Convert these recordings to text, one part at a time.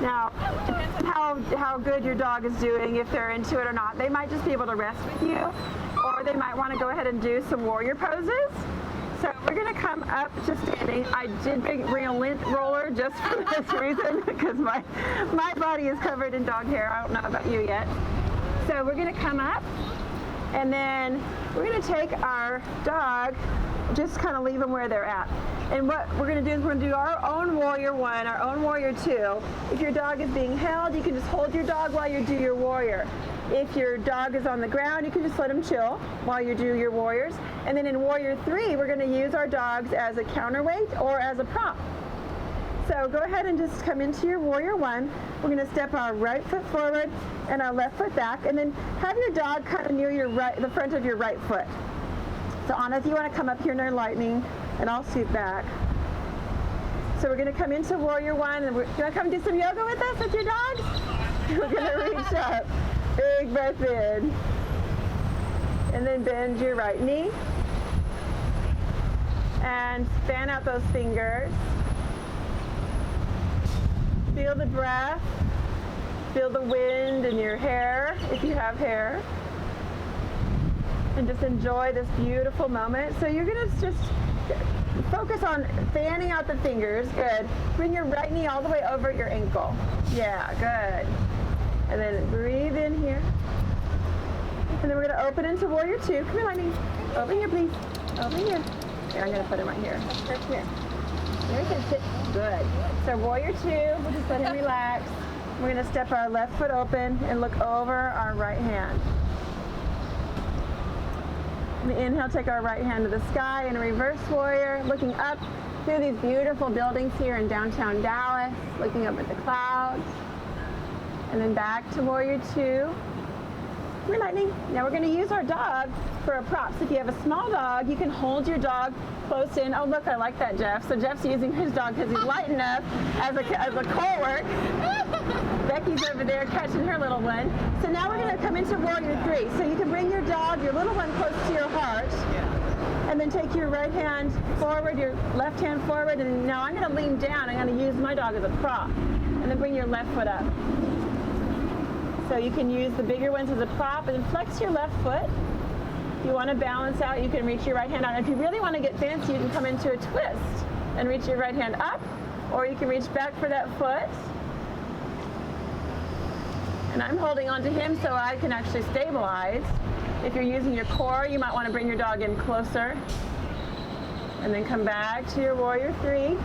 Now, depends on how good your dog is doing, if they're into it or not. They might just be able to rest with you, or they might want to go ahead and do some warrior poses. So we're going to come up to standing. I did bring a lint roller just for this reason, because my body is covered in dog hair. I don't know about you yet. So we're going to come up, and then we're going to take our dog, just kind of leave them where they're at. And what we're going to do is we're going to do our own warrior 1, our own warrior 2. If your dog is being held, you can just hold your dog while you do your warrior. If your dog is on the ground, you can just let him chill while you do your warriors. And then in warrior 3, we're going to use our dogs as a counterweight or as a prop. So go ahead and just come into your warrior 1. We're going to step our right foot forward and our left foot back, and then have your dog kind of near your the front of your right foot. So Anna, if you want to come up here near lightning, and I'll scoot back. So we're going to come into warrior 1, and we're going to come do some yoga with us with your dogs. We're going to reach up, big breath in, and then bend your right knee, and fan out those fingers. Feel the breath, feel the wind in your hair, if you have hair, and just enjoy this beautiful moment. So you're going to just focus on fanning out the fingers. Good. Bring your right knee all the way over your ankle. Yeah, good. And then breathe in here. And then we're going to open into warrior 2. Come here, Lightning. Over here, please. Over here. Here, I'm going to put him right here. Come here. There he can sit. Good. So warrior 2, we'll just let him relax. We're going to step our left foot open and look over our right hand. And inhale, take our right hand to the sky in a reverse warrior, looking up through these beautiful buildings here in downtown Dallas, looking up at the clouds. And then back to warrior 2. Come here, Lightning. Now we're going to use our dog for a prop. So if you have a small dog, you can hold your dog close in. Oh, look, I like that, Jeff. So Jeff's using his dog because he's light enough as a cohort. Becky's over there catching her little one. So now we're going to come into warrior 3. So you can bring your dog, your little one, close to your heart. And then take your right hand forward, your left hand forward. And now I'm going to lean down. I'm going to use my dog as a prop. And then bring your left foot up. So you can use the bigger ones as a prop, and then flex your left foot. If you want to balance out, you can reach your right hand out. If you really want to get fancy, you can come into a twist and reach your right hand up, or you can reach back for that foot. And I'm holding on to him so I can actually stabilize. If you're using your core, you might want to bring your dog in closer. And then come back to your warrior 3.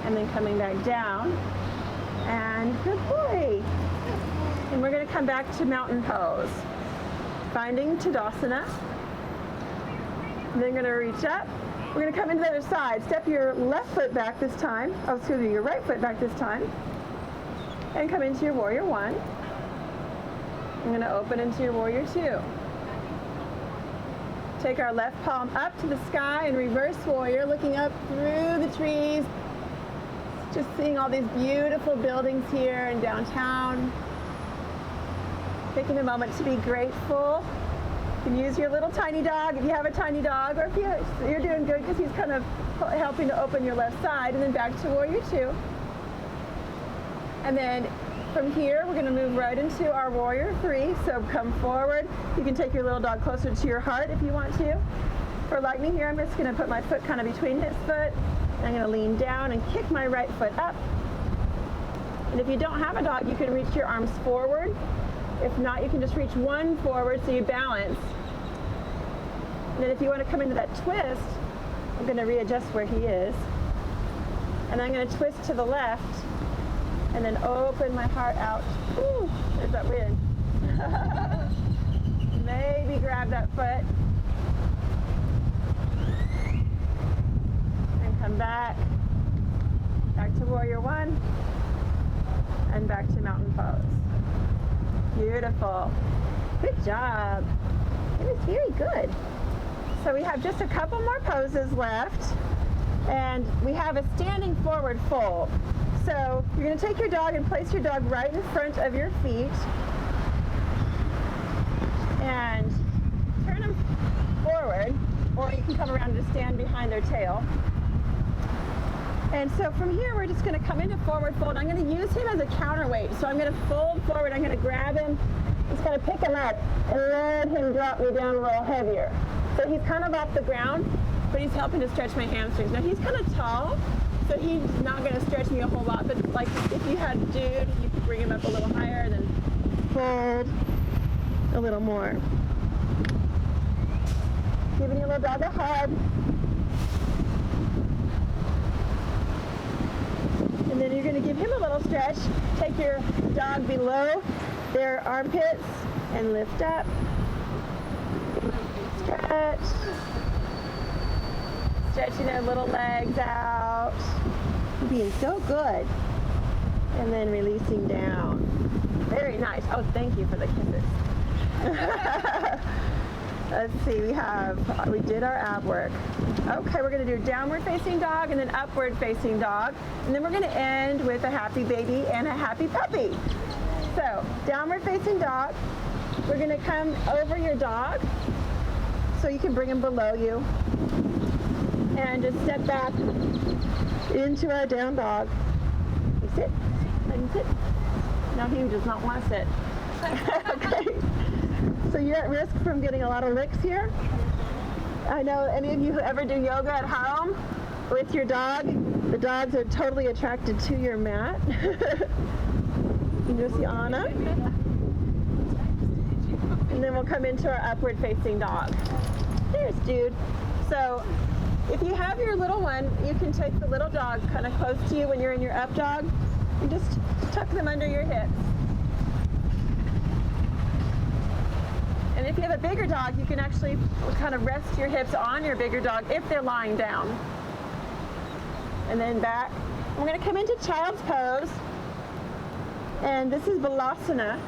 And then coming back down. And good boy. And we're going to come back to mountain pose. Finding Tadasana. And then going to reach up. We're going to come into the other side. Step your left foot back this time. Oh, excuse me, your right foot back this time. And come into your warrior 1. I'm going to open into your warrior 2. Take our left palm up to the sky in reverse warrior, looking up through the trees. Just seeing all these beautiful buildings here in downtown. Taking a moment to be grateful. You can use your little tiny dog if you have a tiny dog, or if you're doing good because he's kind of helping to open your left side. And then back to warrior 2. And then from here, we're going to move right into our warrior 3. So come forward. You can take your little dog closer to your heart if you want to. For Lightning here, I'm just going to put my foot kind of between his foot. I'm going to lean down and kick my right foot up. And if you don't have a dog, you can reach your arms forward. If not, you can just reach one forward so you balance. And then if you want to come into that twist, I'm going to readjust where he is. And I'm going to twist to the left and then open my heart out. Ooh, there's that wind. Maybe grab that foot. And come back. Back to warrior 1. And back to mountain pose. Beautiful. Good job. It was very good. So we have just a couple more poses left. And we have a standing forward fold. So you're going to take your dog and place your dog right in front of your feet. And turn them forward. Or you can come around and stand behind their tail. And so from here, we're just going to come into forward fold. I'm going to use him as a counterweight. So I'm going to fold forward. I'm going to grab him. Just going to pick him up and let him drop me down a little heavier. So he's kind of off the ground, but he's helping to stretch my hamstrings. Now he's kind of tall, so he's not going to stretch me a whole lot. But like if you had Dude, you could bring him up a little higher and then fold a little more. Giving your little dog a hug. And then you're going to give him a little stretch. Take your dog below their armpits and lift up. Stretch. Stretching their little legs out. Being so good. And then releasing down. Very nice. Oh, thank you for the kisses. Let's see, we did our ab work. Okay, we're going to do downward facing dog and then upward facing dog. And then we're going to end with a happy baby and a happy puppy. So, downward facing dog. We're going to come over your dog so you can bring him below you. And just step back into our down dog. You sit. Let him sit. No, he does not want to sit. Okay. So you're at risk from getting a lot of licks here. I know any of you who ever do yoga at home with your dog, the dogs are totally attracted to your mat. You just see Anna. And then we'll come into our upward facing dog. There's Dude. So if you have your little one, you can take the little dog kind of close to you when you're in your up dog and just tuck them under your hips. And if you have a bigger dog, you can actually kind of rest your hips on your bigger dog if they're lying down. And then back. We're going to come into child's pose. And this is Balasana.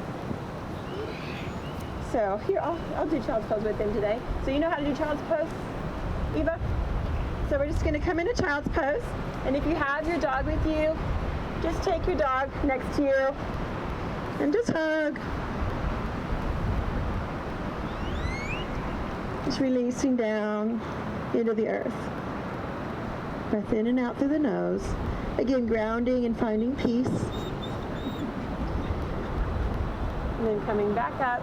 So here, I'll do child's pose with him today. So you know how to do child's pose, Eva? So we're just going to come into child's pose. And if you have your dog with you, just take your dog next to you and just hug. Just releasing down into the earth. Breath in and out through the nose. Again, grounding and finding peace. And then coming back up.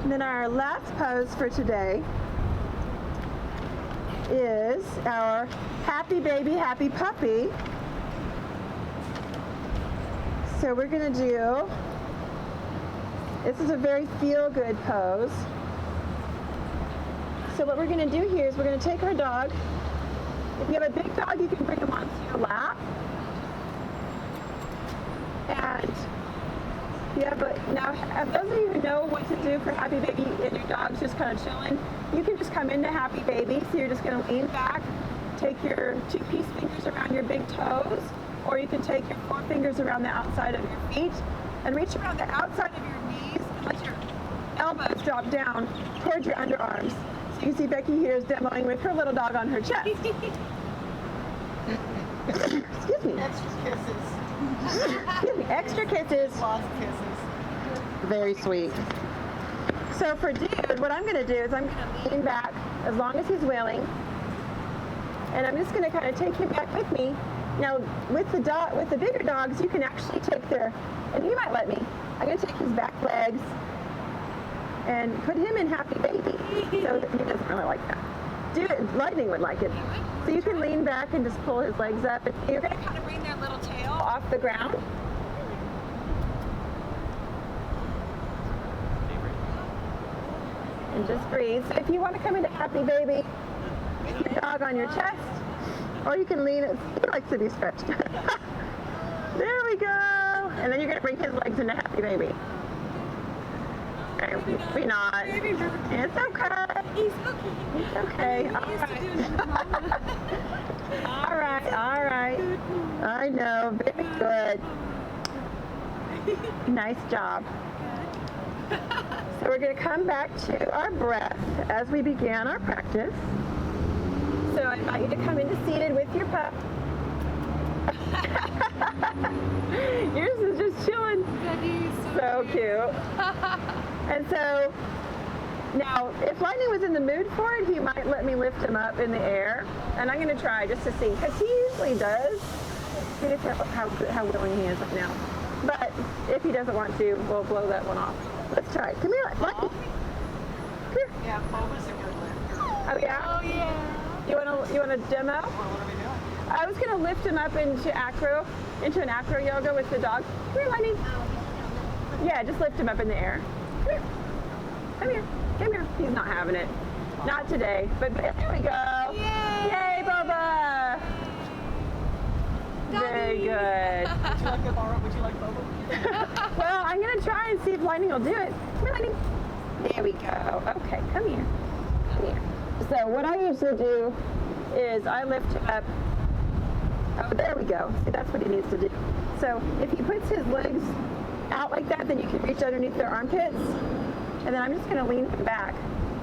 And then our last pose for today is our happy baby, happy puppy. So we're going to do, this is a very feel-good pose. So what we're going to do here is we're going to take our dog. If you have a big dog, you can bring him onto your lap. And you have now, those of you who know what to do for happy baby and your dog's just kind of chilling, you can just come into happy baby. So you're just going to lean back, take your 2 peace fingers around your big toes, or you can take your 4 fingers around the outside of your feet and reach around the outside of your knees and let your elbows drop down towards your underarms. So you see Becky here is demoing with her little dog on her chest. Excuse me. Extra kisses. Excuse me. Extra kisses. Lots of kisses. Very sweet. So for Dude, what I'm going to do is I'm going to lean back as long as he's willing. And I'm just going to kind of take him back with me. Now, with the bigger dogs, you can actually take their, and he might let me, I'm going to take his back legs and put him in happy baby. So he doesn't really like that. Dude, Lightning would like it. So you can lean back and just pull his legs up. And you're going to kind of bring their little tail off the ground. And just breathe. So if you want to come into happy baby, with your dog on your chest, or you can lean it. He likes to be stretched. There we go. And then you're going to bring his legs into happy baby. Maybe not. It's okay. It's okay. All right. All right. I know. Very good. Nice job. So we're going to come back to our breath as we began our practice. So I invite you to come into seated with your pup. Yours is just chilling. So cute. And so Now, if Lightning was in the mood for it, he might let me lift him up in the air. And I'm going to try just to see, because he usually does. See if how willing he is right now. But if he doesn't want to, we'll blow that one off. Let's try it. Come here, Lightning. Come here. Yeah, Boba's a good lifter. Oh, yeah? Oh, yeah. You want a demo? Well, what are we doing? I was going to lift him up into an acro yoga with the dog. Come here, Lightning. Yeah, just lift him up in the air. Come here. Come here. Come here. He's not having it. Not today, but there we go. Yay! Yay, Boba! Very good. Would you like to borrow? Would you like Boba? Well, I'm going to try and see if Lightning will do it. Come here, Lightning. There we go. Okay, come here. Come here. So what I usually do is I lift him up. Oh, there we go. See, that's what he needs to do. So if he puts his legs out like that, then you can reach underneath their armpits. And then I'm just going to lean him back.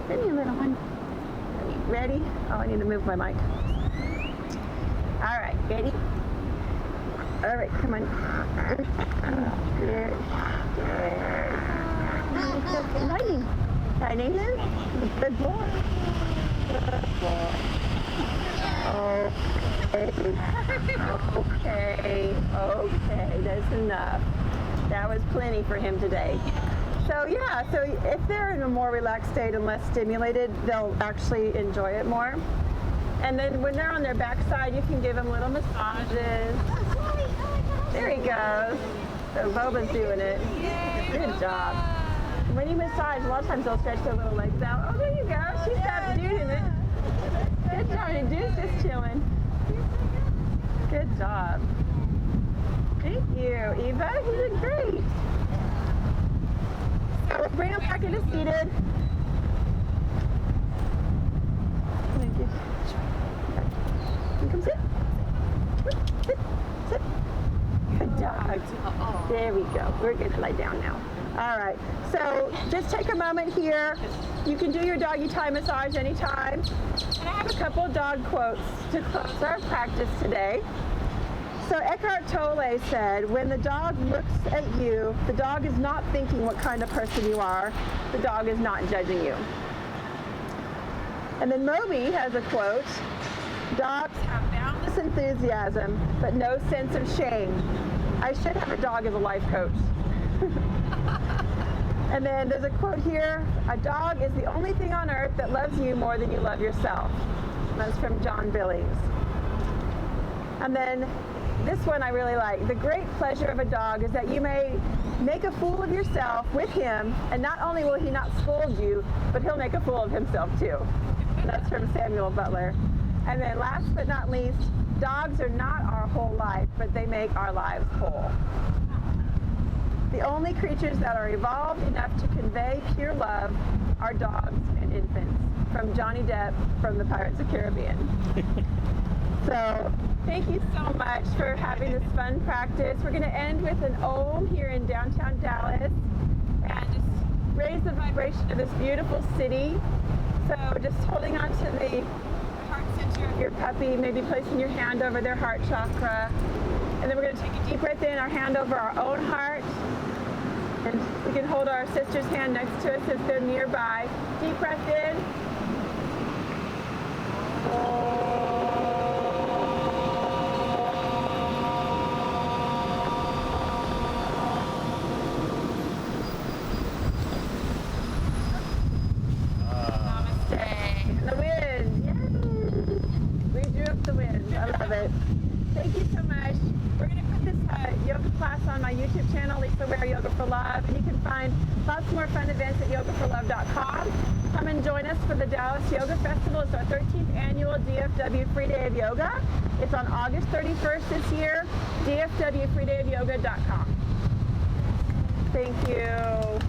Come here, little one. Ready? Oh, I need to move my mic. All right, ready? All right, come on. Good. Good. Lightning. Lightning. Good boy. Good boy. Okay, that's enough. That was plenty for him today. So yeah, so if they're in a more relaxed state and less stimulated, they'll actually enjoy it more. And then when they're on their backside, you can give them little massages. There he goes. So Boba's doing it. Good job. When you massage, a lot of times they'll stretch their little legs out. Oh, there you go. She stopped doing it. Good job. The dude's just chilling. Good job. Thank you, Eva. You did great. So we'll bring him back into seated. Thank you. You come sit. Sit. Sit. Good dog. There we go. We're going to lie down now. All right. So just take a moment here. You can do your doggy tie massage anytime. And I have a couple dog quotes to close our practice today. So Eckhart Tolle said, when the dog looks at you, the dog is not thinking what kind of person you are. The dog is not judging you. And then Moby has a quote, dogs have boundless enthusiasm, but no sense of shame. I should have a dog as a life coach. And then there's a quote here, a dog is the only thing on earth that loves you more than you love yourself. That's from John Billings. And then this one I really like. The great pleasure of a dog is that you may make a fool of yourself with him, and not only will he not scold you, but he'll make a fool of himself too. That's from Samuel Butler. And then last but not least, dogs are not our whole life, but they make our lives whole. The only creatures that are evolved enough to convey pure love are dogs and infants. From Johnny Depp from the Pirates of the Caribbean. So thank you so much for having this fun practice. We're going to end with an Om here in downtown Dallas and just raise the vibration of this beautiful city. So just holding on to the heart center of your puppy, maybe placing your hand over their heart chakra. And then we're going to take a deep breath in, our hand over our own heart. And we can hold our sister's hand next to us if they're nearby. Deep breath in. The wind. Yay! We drew up the wind. I love it. Thank you so much. We're going to put this yoga class on my YouTube channel, Lisa Ware Yoga for Love, and you can find lots more fun events at yogaforlove.com. Come and join us for the Dallas Yoga Festival. It's our 13th annual DFW Free Day of Yoga. It's on August 31st this year. DFWFreeDayofYoga.com. Thank you.